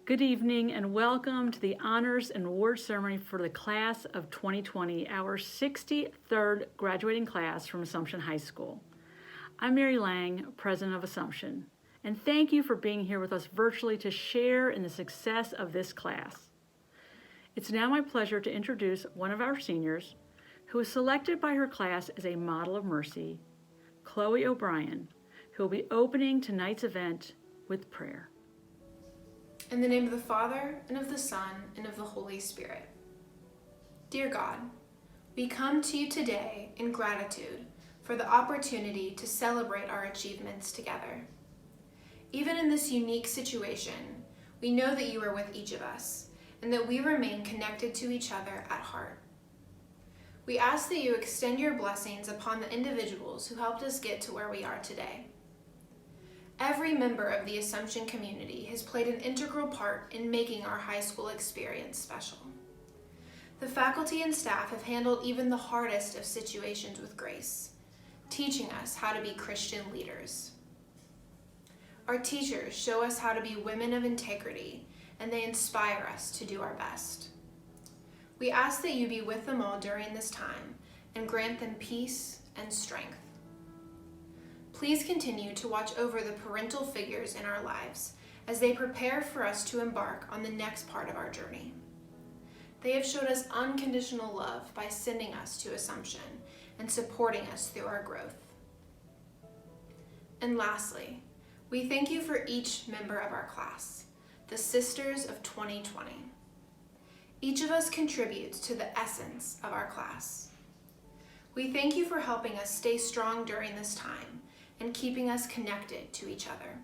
Good evening and welcome to the Honors and Award Ceremony for the class of 2020, our 63rd graduating class from Assumption High School. I'm Mary Lang, President of Assumption, and thank you for being here with us virtually to share in the success of this class. It's now my pleasure to introduce one of our seniors who was selected by her class as a model of mercy, Chloe O'Brien, who will be opening tonight's event with prayer. In the name of the Father, and of the Son, and of the Holy Spirit. Dear God, we come to you today in gratitude for the opportunity to celebrate our achievements together. Even in this unique situation, we know that you are with each of us, and that we remain connected to each other at heart. We ask that you extend your blessings upon the individuals who helped us get to where we are today. Every member of the Assumption community has played an integral part in making our high school experience special. The faculty and staff have handled even the hardest of situations with grace, teaching us how to be Christian leaders. Our teachers show us how to be women of integrity, and they inspire us to do our best. We ask that you be with them all during this time and grant them peace and strength. Please continue to watch over the parental figures in our lives as they prepare for us to embark on the next part of our journey. They have showed us unconditional love by sending us to Assumption and supporting us through our growth. And lastly, we thank you for each member of our class, the Sisters of 2020. Each of us contributes to the essence of our class. We thank you for helping us stay strong during this time and keeping us connected to each other.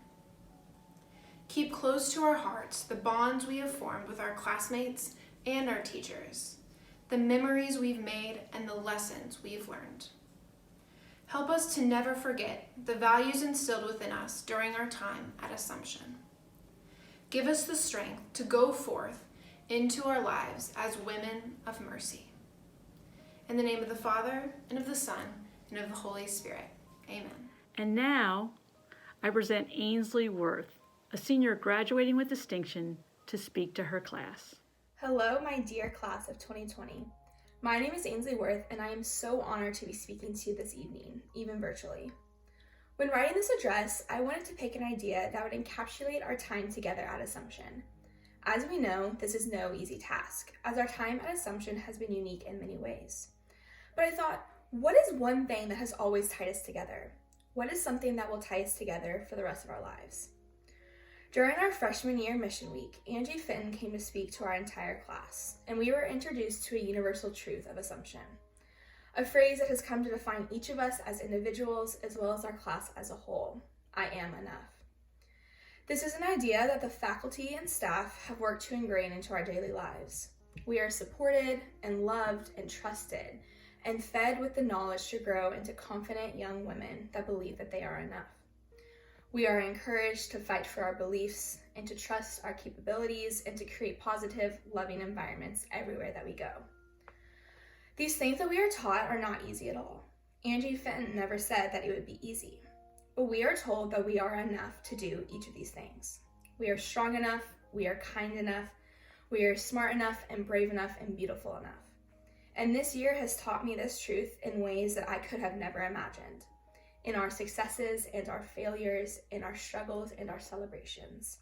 Keep close to our hearts the bonds we have formed with our classmates and our teachers, the memories we've made and the lessons we've learned. Help us to never forget the values instilled within us during our time at Assumption. Give us the strength to go forth into our lives as women of mercy. In the name of the Father, and of the Son, and of the Holy Spirit. Amen. And now, I present Ainsley Worth, a senior graduating with distinction, to speak to her class. Hello, my dear class of 2020. My name is Ainsley Worth, and I am so honored to be speaking to you this evening, even virtually. When writing this address, I wanted to pick an idea that would encapsulate our time together at Assumption. As we know, this is no easy task, as our time at Assumption has been unique in many ways. But I thought, what is one thing that has always tied us together? What is something that will tie us together for the rest of our lives? During our freshman year mission week, Angie Fenton came to speak to our entire class, and we were introduced to a universal truth of Assumption, a phrase that has come to define each of us as individuals as well as our class as a whole: I am enough. This is an idea that the faculty and staff have worked to ingrain into our daily lives. We are supported and loved and trusted, and fed with the knowledge to grow into confident young women that believe that they are enough. We are encouraged to fight for our beliefs and to trust our capabilities and to create positive, loving environments everywhere that we go. These things that we are taught are not easy at all. Angie Fenton never said that it would be easy, but we are told that we are enough to do each of these things. We are strong enough, we are kind enough, we are smart enough and brave enough and beautiful enough. And this year has taught me this truth in ways that I could have never imagined, in our successes and our failures, in our struggles and our celebrations.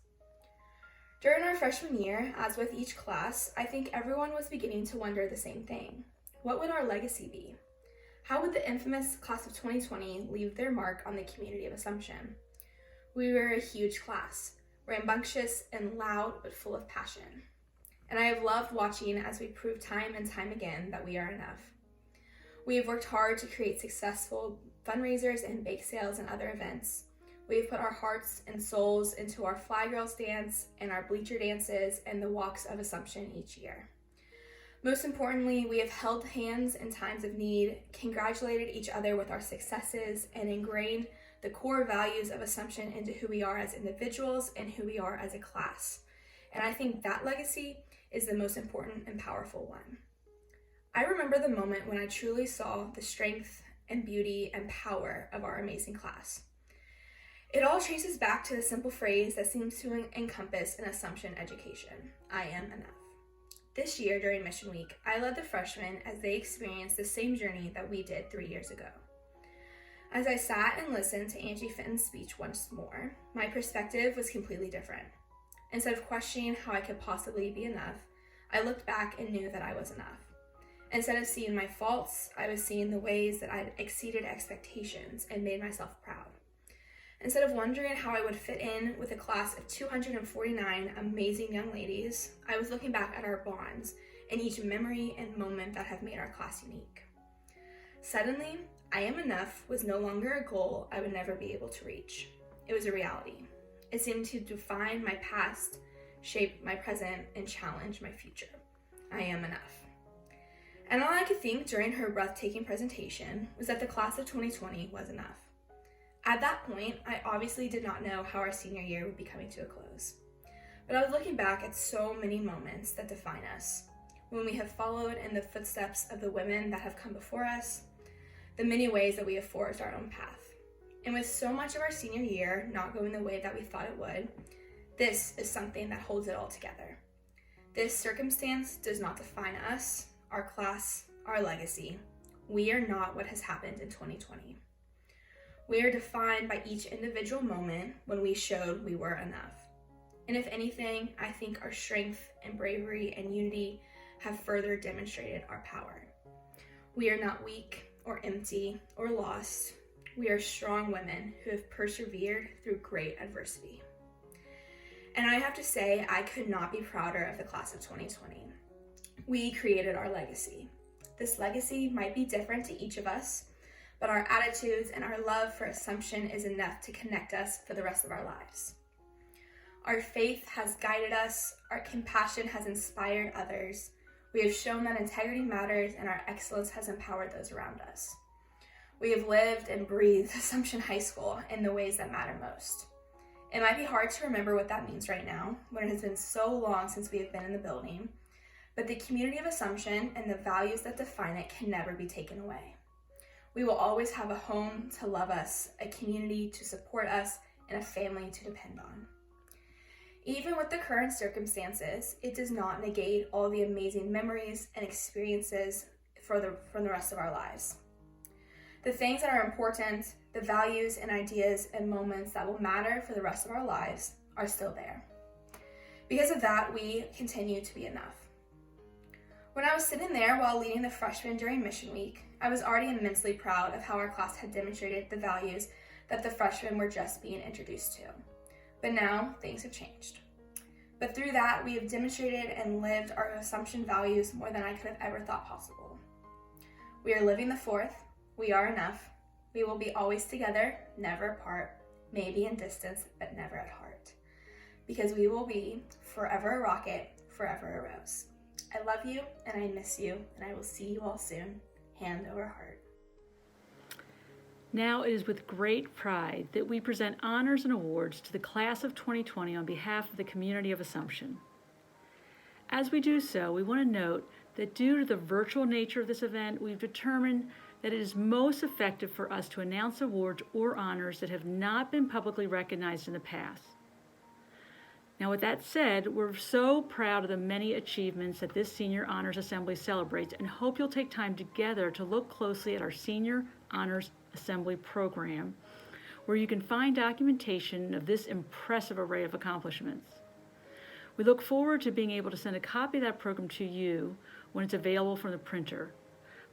During our freshman year, as with each class, I think everyone was beginning to wonder the same thing. What would our legacy be? How would the infamous class of 2020 leave their mark on the community of Assumption? We were a huge class, rambunctious and loud but full of passion. And I have loved watching as we prove time and time again that we are enough. We have worked hard to create successful fundraisers and bake sales and other events. We have put our hearts and souls into our Fly Girls dance and our bleacher dances and the walks of Assumption each year. Most importantly, we have held hands in times of need, congratulated each other with our successes, and ingrained the core values of Assumption into who we are as individuals and who we are as a class. And I think that legacy is the most important and powerful one. I remember the moment when I truly saw the strength and beauty and power of our amazing class. It all traces back to the simple phrase that seems to encompass an Assumption education: I am enough. This year during Mission Week, I led the freshmen as they experienced the same journey that we did 3 years ago. As I sat and listened to Angie Fenton's speech once more, my perspective was completely different. Instead of questioning how I could possibly be enough, I looked back and knew that I was enough. Instead of seeing my faults, I was seeing the ways that I'd exceeded expectations and made myself proud. Instead of wondering how I would fit in with a class of 249 amazing young ladies, I was looking back at our bonds and each memory and moment that have made our class unique. Suddenly, I am enough was no longer a goal I would never be able to reach. It was a reality. It seemed to define my past, shape my present, and challenge my future. I am enough. And all I could think during her breathtaking presentation was that the class of 2020 was enough. At that point, I obviously did not know how our senior year would be coming to a close. But I was looking back at so many moments that define us, when we have followed in the footsteps of the women that have come before us, the many ways that we have forged our own path. And with so much of our senior year not going the way that we thought it would, this is something that holds it all together. This circumstance does not define us, our class, our legacy. We are not what has happened in 2020. We are defined by each individual moment when we showed we were enough. And if anything, I think our strength and bravery and unity have further demonstrated our power. We are not weak or empty or lost. We are strong women who have persevered through great adversity. And I have to say, I could not be prouder of the class of 2020. We created our legacy. This legacy might be different to each of us, but our attitudes and our love for Assumption is enough to connect us for the rest of our lives. Our faith has guided us, our compassion has inspired others, we have shown that integrity matters, and our excellence has empowered those around us. We have lived and breathed Assumption High School in the ways that matter most. It might be hard to remember what that means right now, when it has been so long since we have been in the building, but the community of Assumption and the values that define it can never be taken away. We will always have a home to love us, a community to support us, and a family to depend on. Even with the current circumstances, it does not negate all the amazing memories and experiences from the rest of our lives. The things that are important, the values and ideas and moments that will matter for the rest of our lives are still there. Because of that, we continue to be enough. When I was sitting there while leading the freshmen during Mission Week, I was already immensely proud of how our class had demonstrated the values that the freshmen were just being introduced to. But now, things have changed. But through that, we have demonstrated and lived our Assumption values more than I could have ever thought possible. We are living the fourth. We are enough. We will be always together, never apart, maybe in distance, but never at heart. Because we will be forever a rocket, forever a rose. I love you, and I miss you, and I will see you all soon, hand over heart. Now it is with great pride that we present honors and awards to the class of 2020 on behalf of the community of Assumption. As we do so, we want to note that due to the virtual nature of this event, we've determined that it is most effective for us to announce awards or honors that have not been publicly recognized in the past. Now, with that said, we're so proud of the many achievements that this Senior Honors Assembly celebrates and hope you'll take time together to look closely at our Senior Honors Assembly program, where you can find documentation of this impressive array of accomplishments. We look forward to being able to send a copy of that program to you when it's available from the printer.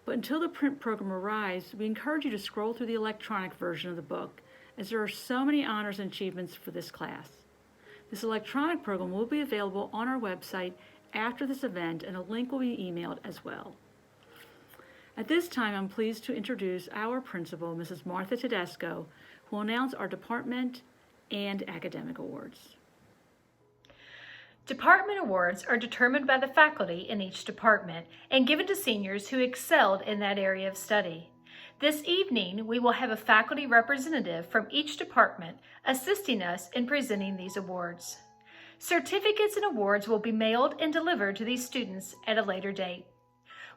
But until the print program arrives, we encourage you to scroll through the electronic version of the book, as there are so many honors and achievements for this class. This electronic program will be available on our website after this event, and a link will be emailed as well. At this time, I'm pleased to introduce our principal, Mrs. Martha Tedesco, who will announce our department and academic awards. Department awards are determined by the faculty in each department and given to seniors who excelled in that area of study. This evening, we will have a faculty representative from each department assisting us in presenting these awards. Certificates and awards will be mailed and delivered to these students at a later date.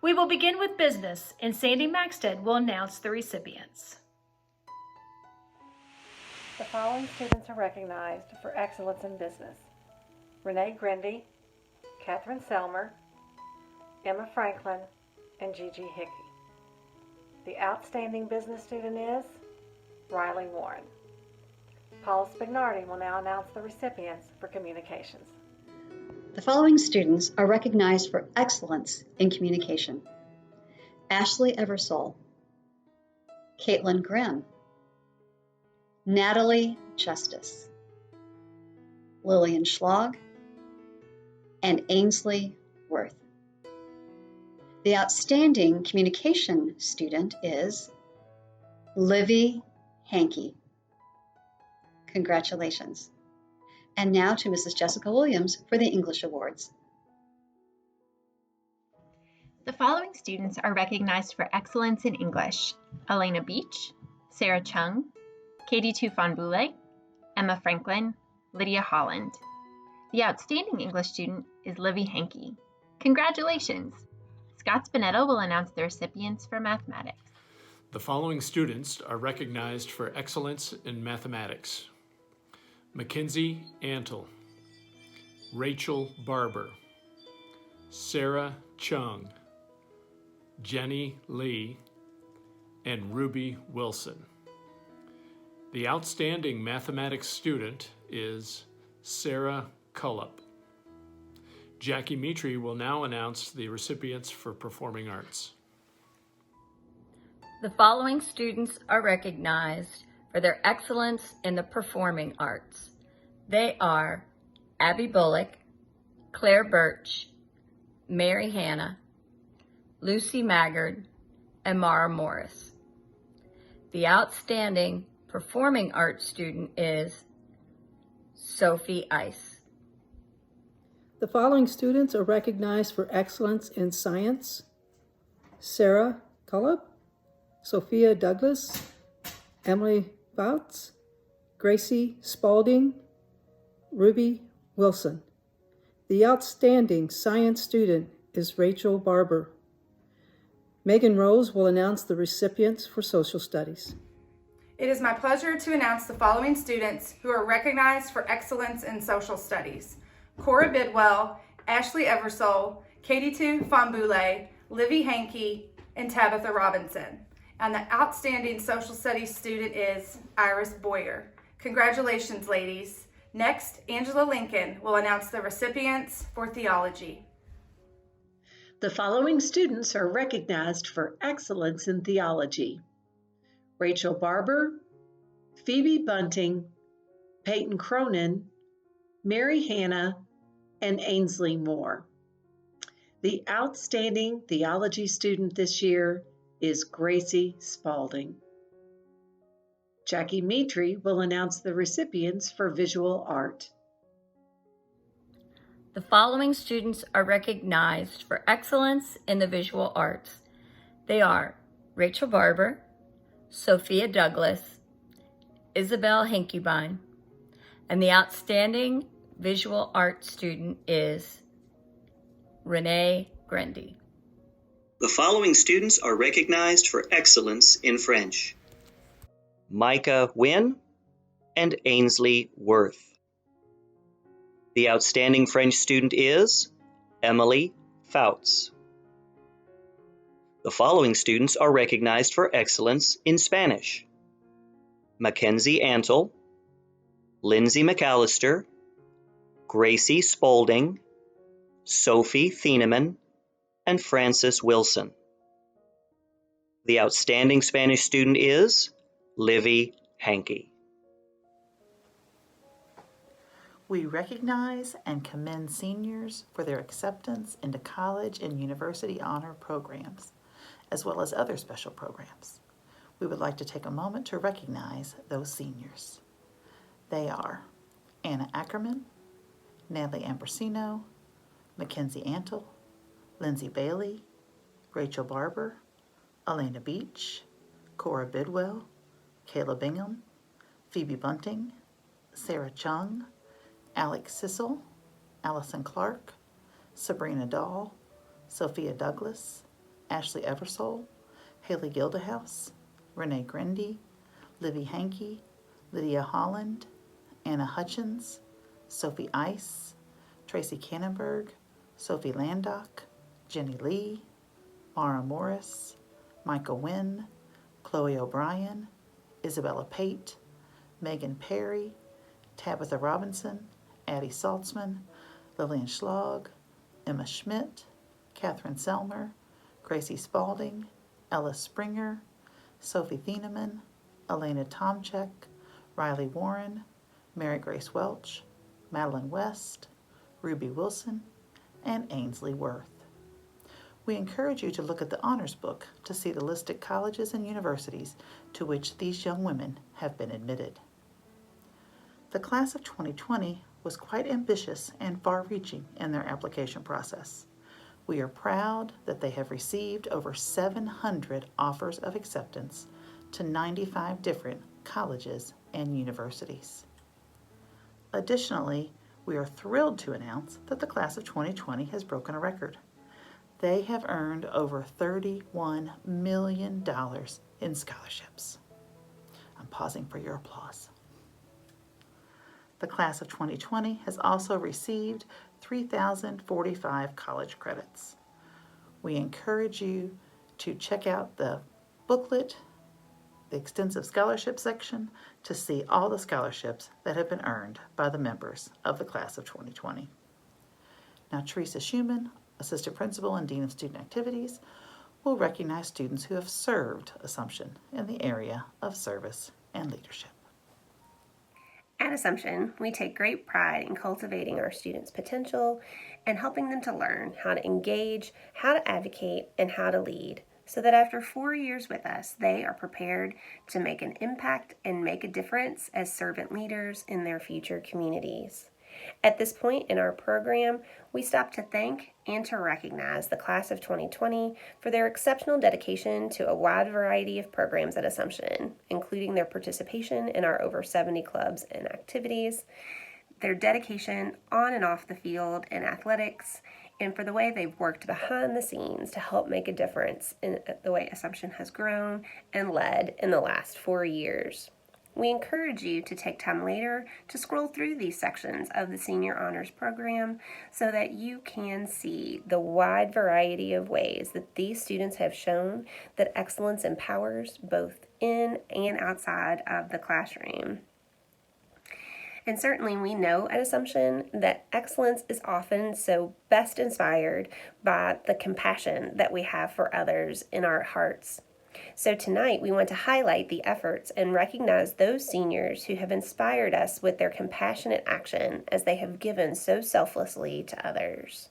We will begin with business, and Sandy Maxted will announce the recipients. The following students are recognized for excellence in business: Renee Grindy, Catherine Selmer, Emma Franklin, and Gigi Hickey. The outstanding business student is Riley Warren. Paula Spignardi will now announce the recipients for communications. The following students are recognized for excellence in communication: Ashley Eversole, Caitlin Grimm, Natalie Justice, Lillian Schlag, and Ainsley Worth. The outstanding communication student is Livy Hankey. Congratulations. And now to Mrs. Jessica Williams for the English Awards. The following students are recognized for excellence in English: Elena Beach, Sarah Chung, Katie Tufan-Boulay, Emma Franklin, Lydia Holland. The outstanding English student is Livy Hankey. Congratulations! Scott Spinetto will announce the recipients for mathematics. The following students are recognized for excellence in mathematics: Mackenzie Antle, Rachel Barber, Sarah Chung, Jenny Lee, and Ruby Wilson. The outstanding mathematics student is Sarah Cullup. Jackie Mitri will now announce the recipients for performing arts. The following students are recognized for their excellence in the performing arts. They are Abby Bullock, Claire Birch, Mary Hanna, Lucy Maggard, and Mara Morris. The outstanding performing arts student is Sophie Ice. The following students are recognized for excellence in science: Sarah Cullup, Sophia Douglas, Emily Bouts, Gracie Spalding, Ruby Wilson. The outstanding science student is Rachel Barber. Megan Rose will announce the recipients for social studies. It is my pleasure to announce the following students who are recognized for excellence in social studies: Cora Bidwell, Ashley Eversole, Katie Tufan-Boulay, Livy Hankey, and Tabitha Robinson. And the outstanding social studies student is Iris Boyer. Congratulations, ladies. Next, Angela Lincoln will announce the recipients for theology. The following students are recognized for excellence in theology: Rachel Barber, Phoebe Bunting, Peyton Cronin, Mary Hanna, and Ainsley Moore. The outstanding theology student this year is Gracie Spalding. Jackie Mitri will announce the recipients for visual art. The following students are recognized for excellence in the visual arts. They are Rachel Barber, Sophia Douglas, Isabel Hinkebine, and the outstanding visual arts student is Renee Grindy. The following students are recognized for excellence in French: Micah Wynn and Ainsley Worth. The outstanding French student is Emily Fouts. The following students are recognized for excellence in Spanish: Mackenzie Antle, Lindsay McAllister, Gracie Spalding, Sophie Thieneman, and Frances Wilson. The outstanding Spanish student is Livy Hankey. We recognize and commend seniors for their acceptance into college and university honor programs, as well as other special programs. We would like to take a moment to recognize those seniors. They are Anna Ackerman, Natalie Ambrosino, Mackenzie Antle, Lindsay Bailey, Rachel Barber, Elena Beach, Cora Bidwell, Kayla Bingham, Phoebe Bunting, Sarah Chung, Alex Sissel, Allison Clark, Sabrina Dahl, Sophia Douglas, Ashley Eversole, Haley Gildehouse, Renee Grindy, Livy Hankey, Lydia Holland, Anna Hutchins, Sophie Ice, Tracy Cannonberg, Sophie Landock, Jenny Lee, Mara Morris, Micah Wynn, Chloe O'Brien, Isabella Pate, Megan Perry, Tabitha Robinson, Addie Saltzman, Lillian Schlag, Emma Schmidt, Catherine Selmer, Gracie Spalding, Ella Springer, Sophie Thieneman, Elena Tomchek, Riley Warren, Mary Grace Welch, Madeline West, Ruby Wilson, and Ainsley Worth. We encourage you to look at the honors book to see the listed colleges and universities to which these young women have been admitted. The class of 2020 was quite ambitious and far-reaching in their application process. We are proud that they have received over 700 offers of acceptance to 95 different colleges and universities. Additionally, we are thrilled to announce that the class of 2020 has broken a record. They have earned over $31 million in scholarships. I'm pausing for your applause. The class of 2020 has also received 3,045 college credits. We encourage you to check out the booklet, the extensive scholarship section, to see all the scholarships that have been earned by the members of the class of 2020. Now, Teresa Schumann, Assistant Principal and Dean of Student Activities, will recognize students who have served Assumption in the area of service and leadership. At Assumption, we take great pride in cultivating our students' potential and helping them to learn how to engage, how to advocate, and how to lead, so that after 4 years with us, they are prepared to make an impact and make a difference as servant leaders in their future communities. At this point in our program, we stop to thank and to recognize the class of 2020 for their exceptional dedication to a wide variety of programs at Assumption, including their participation in our over 70 clubs and activities, their dedication on and off the field in athletics, and for the way they've worked behind the scenes to help make a difference in the way Assumption has grown and led in the last 4 years. We encourage you to take time later to scroll through these sections of the Senior Honors Program so that you can see the wide variety of ways that these students have shown that excellence empowers both in and outside of the classroom. And certainly we know at Assumption that excellence is often so best inspired by the compassion that we have for others in our hearts. So tonight we want to highlight the efforts and recognize those seniors who have inspired us with their compassionate action as they have given so selflessly to others.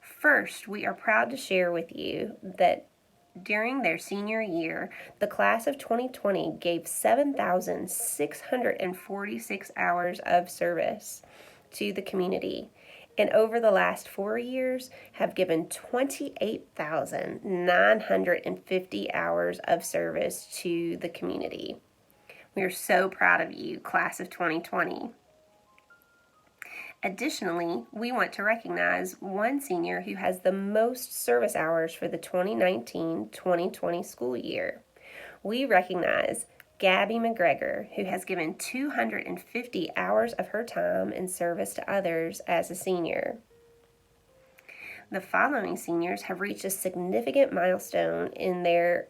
First, we are proud to share with you that during their senior year, the class of 2020 gave 7,646 hours of service to the community, and over the last 4 years have given 28,950 hours of service to the community. We are so proud of you, class of 2020. Additionally, we want to recognize one senior who has the most service hours for the 2019-2020 school year. We recognize Gabby McGregor, who has given 250 hours of her time in service to others as a senior. The following seniors have reached a significant milestone in their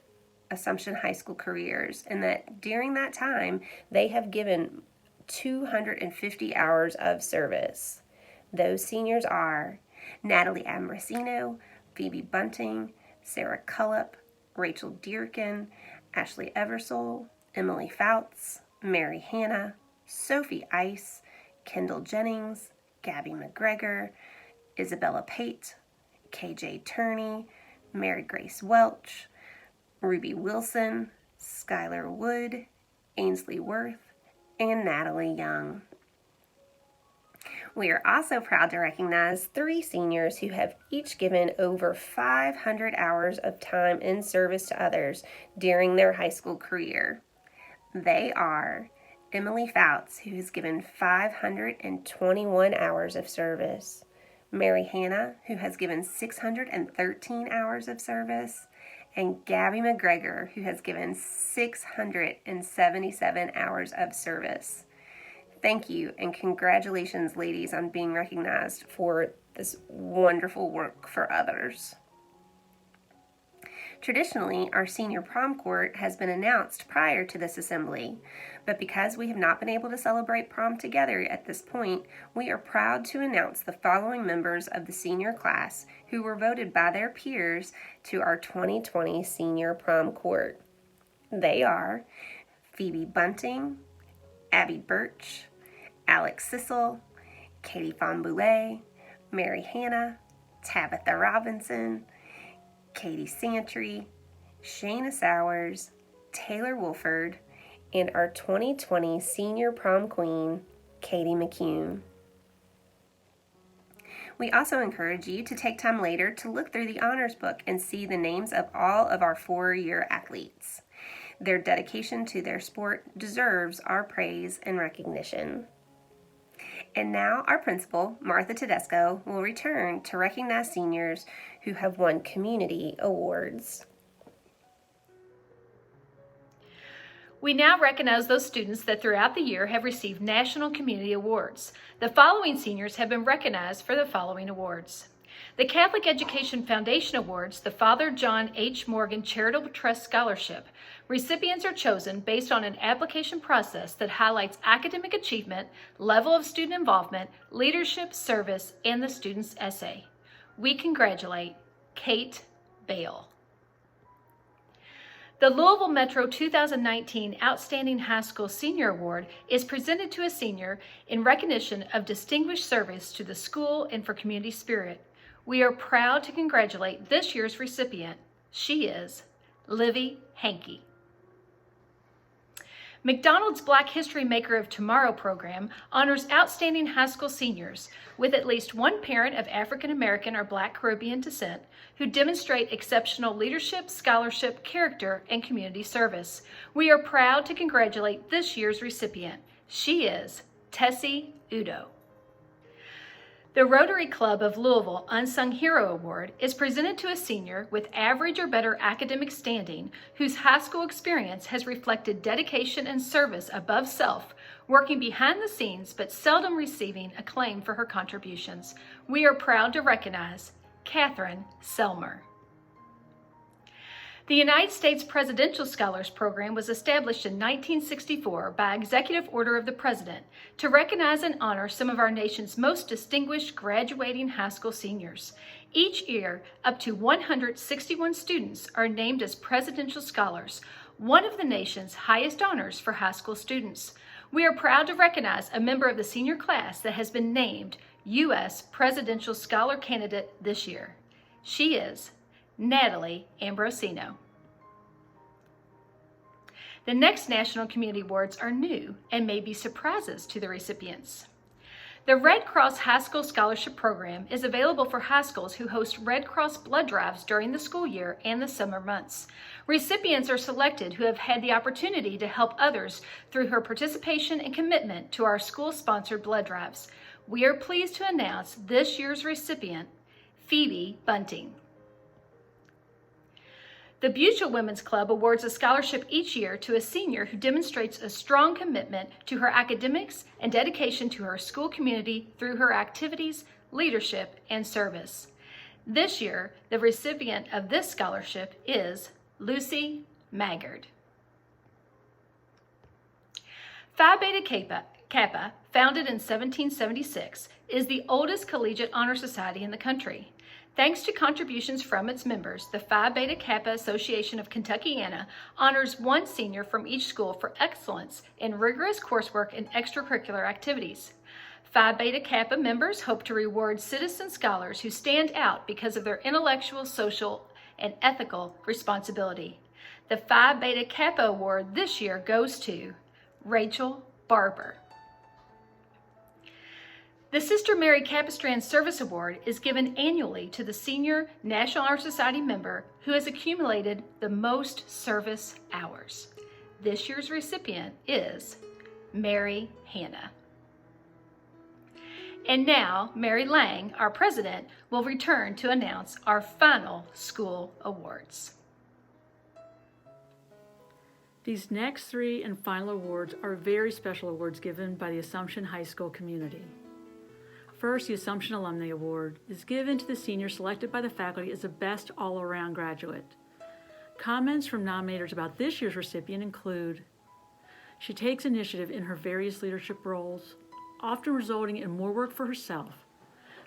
Assumption High School careers, and that during that time, they have given 250 hours of service. Those seniors are Natalie Ambrosino, Phoebe Bunting, Sarah Cullop, Rachel Dearkin, Ashley Eversole, Emily Fouts, Mary Hanna, Sophie Ice, Kendall Jennings, Gabby McGregor, Isabella Pate, KJ Turney, Mary Grace Welch, Ruby Wilson, Skylar Wood, Ainsley Worth, and Natalie Young. We are also proud to recognize 3 seniors who have each given over 500 hours of time in service to others during their high school career. They are Emily Fouts, who has given 521 hours of service, Mary Hanna, who has given 613 hours of service, and Gabby McGregor, who has given 677 hours of service. Thank you and congratulations, ladies, on being recognized for this wonderful work for others. Traditionally, our senior prom court has been announced prior to this assembly, but because we have not been able to celebrate prom together at this point, we are proud to announce the following members of the senior class who were voted by their peers to our 2020 senior prom court. They are Phoebe Bunting, Abby Birch, Alex Sissel, Katie Fonboulay, Mary Hannah, Tabitha Robinson, Katie Santry, Shayna Sowers, Taylor Wolford, and our 2020 senior prom queen, Katie McCune. We also encourage you to take time later to look through the honors book and see the names of all of our 4-year athletes. Their dedication to their sport deserves our praise and recognition. And now our principal, Martha Tedesco, will return to recognize seniors who have won community awards. We now recognize those students that throughout the year have received National Community Awards. The following seniors have been recognized for the following awards. The Catholic Education Foundation Awards, the Father John H. Morgan Charitable Trust Scholarship. Recipients are chosen based on an application process that highlights academic achievement, level of student involvement, leadership, service, and the student's essay. We congratulate Kate Bale. The Louisville Metro 2019 Outstanding High School Senior Award is presented to a senior in recognition of distinguished service to the school and for community spirit. We are proud to congratulate this year's recipient. She is Livy Hankey. McDonald's Black History Maker of Tomorrow program honors outstanding high school seniors with at least one parent of African American or Black Caribbean descent who demonstrate exceptional leadership, scholarship, character, and community service. We are proud to congratulate this year's recipient. She is Tessie Udo. The Rotary Club of Louisville Unsung Hero Award is presented to a senior with average or better academic standing whose high school experience has reflected dedication and service above self, working behind the scenes but seldom receiving acclaim for her contributions. We are proud to recognize Catherine Selmer. The United States Presidential Scholars Program was established in 1964 by executive order of the President to recognize and honor some of our nation's most distinguished graduating high school seniors. Each year, up to 161 students are named as Presidential Scholars, one of the nation's highest honors for high school students. We are proud to recognize a member of the senior class that has been named U.S. Presidential Scholar Candidate this year. She is Natalie Ambrosino. The next National Community Awards are new and may be surprises to the recipients. The Red Cross High School Scholarship Program is available for high schools who host Red Cross blood drives during the school year and the summer months. Recipients are selected who have had the opportunity to help others through her participation and commitment to our school-sponsored blood drives. We are pleased to announce this year's recipient, Phoebe Bunting. The Butyl Women's Club awards a scholarship each year to a senior who demonstrates a strong commitment to her academics and dedication to her school community through her activities, leadership, and service. This year, the recipient of this scholarship is Lucy Maggard. Phi Beta Kappa, founded in 1776, is the oldest collegiate honor society in the country. Thanks to contributions from its members, the Phi Beta Kappa Association of Kentuckiana honors one senior from each school for excellence in rigorous coursework and extracurricular activities. Phi Beta Kappa members hope to reward citizen scholars who stand out because of their intellectual, social, and ethical responsibility. The Phi Beta Kappa Award this year goes to Rachel Barber. The Sister Mary Capistrand Service Award is given annually to the senior National Honor Society member who has accumulated the most service hours. This year's recipient is Mary Hannah. And now, Mary Lang, our president, will return to announce our final school awards. These next three and final awards are very special awards given by the Assumption High School community. First, the Assumption Alumna Award is given to the senior selected by the faculty as the best all-around graduate. Comments from nominators about this year's recipient include: she takes initiative in her various leadership roles, often resulting in more work for herself,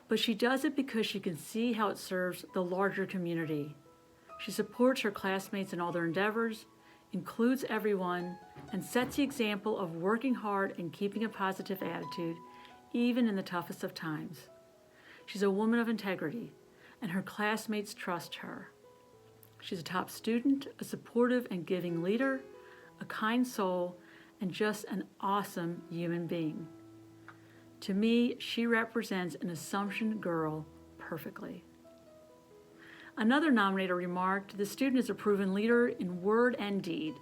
but she does it because she can see how it serves the larger community. She supports her classmates in all their endeavors, includes everyone, and sets the example of working hard and keeping a positive attitude, even in the toughest of times. She's a woman of integrity, and her classmates trust her. She's a top student, a supportive and giving leader, a kind soul, and just an awesome human being. To me, she represents an Assumption girl perfectly. Another nominator remarked, the student is a proven leader in word and deed.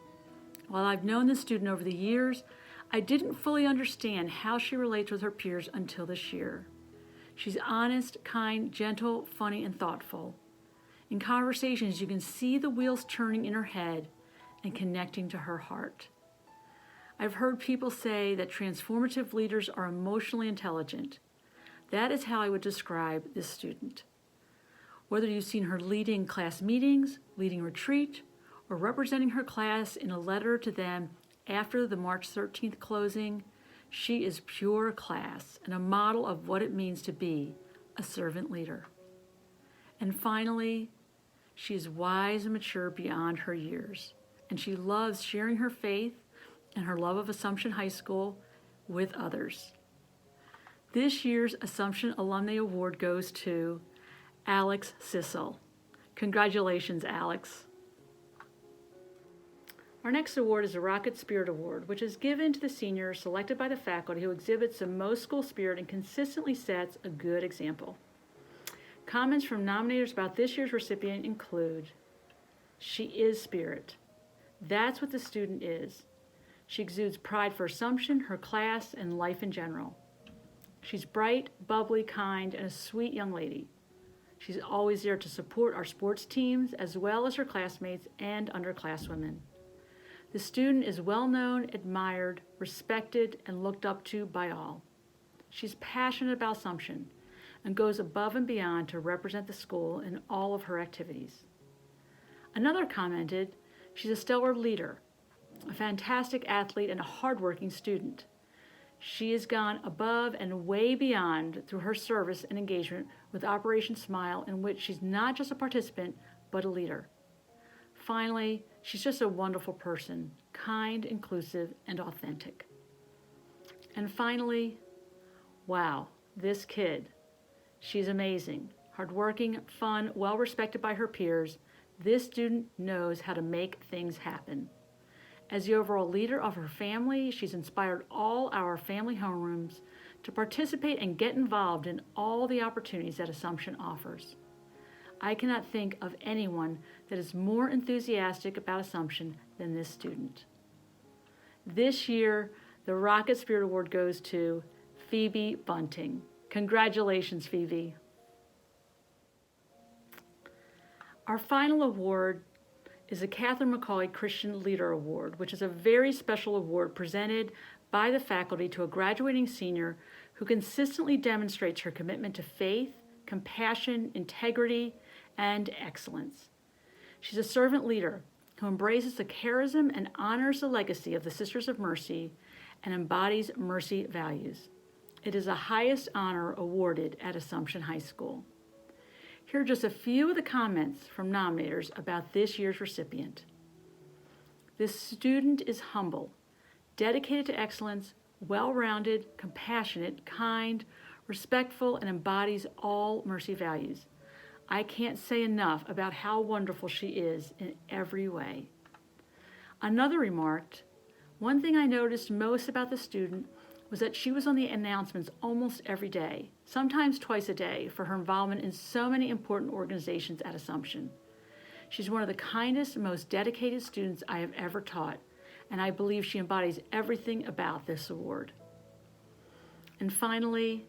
While I've known the student over the years, I didn't fully understand how she relates with her peers until this year. She's honest, kind, gentle, funny, and thoughtful. In conversations, you can see the wheels turning in her head and connecting to her heart. I've heard people say that transformative leaders are emotionally intelligent. That is how I would describe this student. Whether you've seen her leading class meetings, leading retreat, or representing her class in a letter to them after the March 13th closing, she is pure class and a model of what it means to be a servant leader. And finally, she is wise and mature beyond her years, and she loves sharing her faith and her love of Assumption High School with others. This year's Assumption Alumna Award goes to Alex Sissel. Congratulations, Alex. Our next award is the Rocket Spirit Award, which is given to the senior selected by the faculty who exhibits the most school spirit and consistently sets a good example. Comments from nominators about this year's recipient include: she is spirit. That's what the student is. She exudes pride for Assumption, her class, and life in general. She's bright, bubbly, kind, and a sweet young lady. She's always there to support our sports teams as well as her classmates and underclasswomen. The student is well known, admired, respected, and looked up to by all. She's passionate about Assumption and goes above and beyond to represent the school in all of her activities. Another commented, she's a stellar leader, a fantastic athlete, and a hardworking student. She has gone above and way beyond through her service and engagement with Operation Smile, in which she's not just a participant, but a leader. Finally, she's just a wonderful person, kind, inclusive, and authentic. And finally, wow, this kid. She's amazing, hardworking, fun, well-respected by her peers. This student knows how to make things happen. As the overall leader of her family, she's inspired all our family homerooms to participate and get involved in all the opportunities that Assumption offers. I cannot think of anyone that is more enthusiastic about Assumption than this student. This year, the Rocket Spirit Award goes to Phoebe Bunting. Congratulations, Phoebe. Our final award is the Catherine Mcauley Christian Leader Award, which is a very special award presented by the faculty to a graduating senior who consistently demonstrates her commitment to faith, compassion, integrity, and excellence. She's a servant leader who embraces the charism and honors the legacy of the Sisters of Mercy and embodies mercy values. It is the highest honor awarded at Assumption High School. Here are just a few of the comments from nominators about this year's recipient. This student is humble, dedicated to excellence, well-rounded, compassionate, kind, respectful, and embodies all mercy values. I can't say enough about how wonderful she is in every way. Another remarked, one thing I noticed most about the student was that she was on the announcements almost every day, sometimes twice a day, for her involvement in so many important organizations at Assumption. She's one of the kindest, most dedicated students I have ever taught, and I believe she embodies everything about this award. And finally,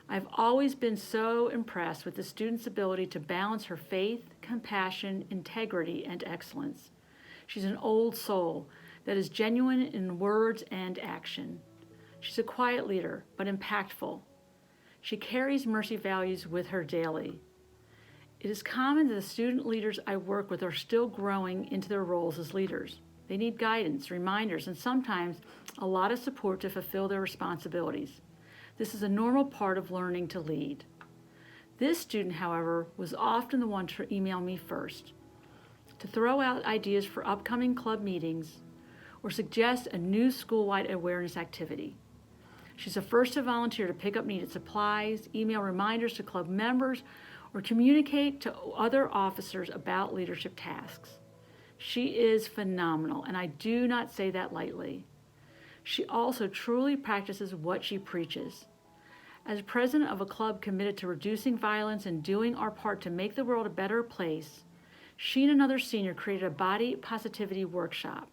I've always been so impressed with the student's ability to balance her faith, compassion, integrity, and excellence. She's an old soul that is genuine in words and action. She's a quiet leader, but impactful. She carries mercy values with her daily. It is common that the student leaders I work with are still growing into their roles as leaders. They need guidance, reminders, and sometimes a lot of support to fulfill their responsibilities. This is a normal part of learning to lead. This student, however, was often the one to email me first, to throw out ideas for upcoming club meetings or suggest a new school-wide awareness activity. She's the first to volunteer to pick up needed supplies, email reminders to club members, or communicate to other officers about leadership tasks. She is phenomenal, and I do not say that lightly. She also truly practices what she preaches. As president of a club committed to reducing violence and doing our part to make the world a better place, she and another senior created a body positivity workshop.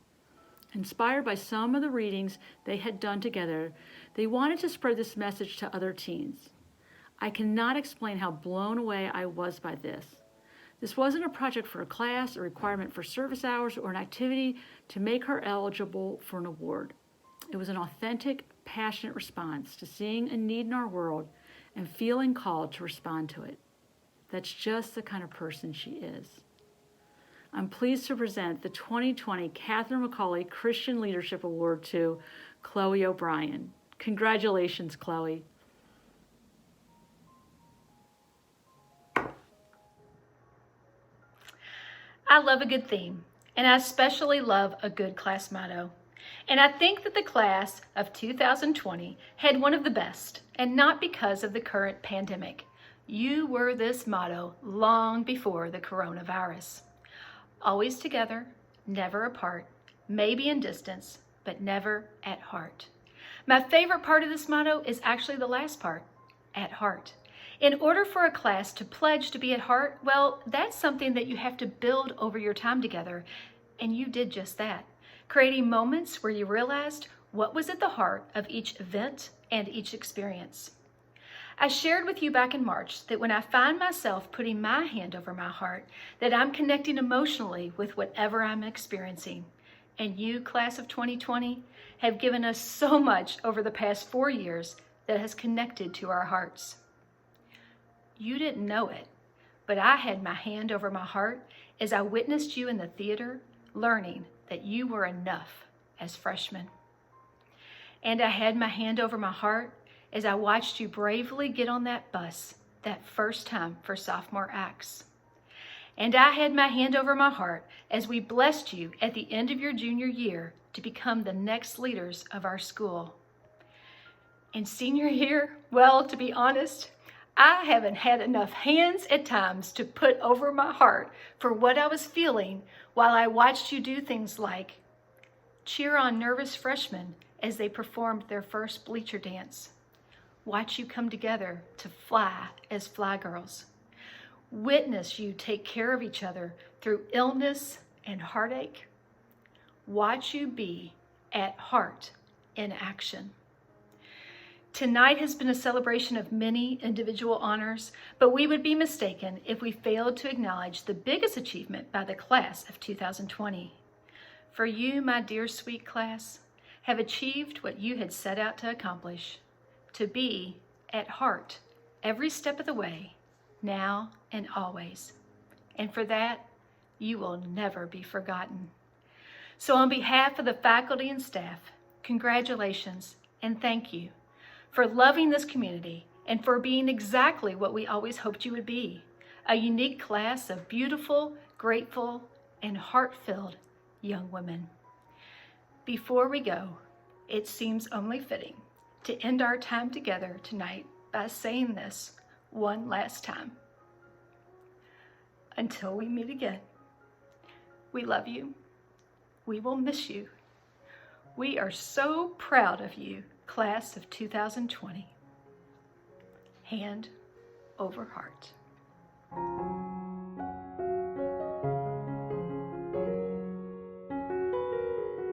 Inspired by some of the readings they had done together, they wanted to spread this message to other teens. I cannot explain how blown away I was by this. This wasn't a project for a class, a requirement for service hours, or an activity to make her eligible for an award. It was an authentic, passionate response to seeing a need in our world and feeling called to respond to it. That's just the kind of person she is. I'm pleased to present the 2020 Catherine Mcauley Christian Leadership Award to Chloe O'Brien. Congratulations, Chloe. I love a good theme, and I especially love a good class motto. And I think that the class of 2020 had one of the best, and not because of the current pandemic. You were this motto long before the coronavirus. Always together, never apart, maybe in distance, but never at heart. My favorite part of this motto is actually the last part, at heart. In order for a class to pledge to be at heart, well, that's something that you have to build over your time together, and you did just that, creating moments where you realized what was at the heart of each event and each experience. I shared with you back in March that when I find myself putting my hand over my heart, that I'm connecting emotionally with whatever I'm experiencing. And you, class of 2020, have given us so much over the past 4 years that has connected to our hearts. You didn't know it, but I had my hand over my heart as I witnessed you in the theater, learning that you were enough as freshmen. And I had my hand over my heart as I watched you bravely get on that bus that first time for sophomore acts. And I had my hand over my heart as we blessed you at the end of your junior year to become the next leaders of our school. And senior year, well, to be honest, I haven't had enough hands at times to put over my heart for what I was feeling while I watched you do things like cheer on nervous freshmen as they performed their first bleacher dance, watch you come together to fly as fly girls, witness you take care of each other through illness and heartache, watch you be at heart in action. Tonight has been a celebration of many individual honors, but we would be mistaken if we failed to acknowledge the biggest achievement by the class of 2020. For you, my dear sweet class, have achieved what you had set out to accomplish, to be at heart every step of the way, now and always. And for that, you will never be forgotten. So on behalf of the faculty and staff, congratulations and thank you for loving this community and for being exactly what we always hoped you would be, a unique class of beautiful, grateful, and heart-filled young women. Before we go, it seems only fitting to end our time together tonight by saying this one last time. Until we meet again, we love you. We will miss you. We are so proud of you, class of 2020. Hand over heart.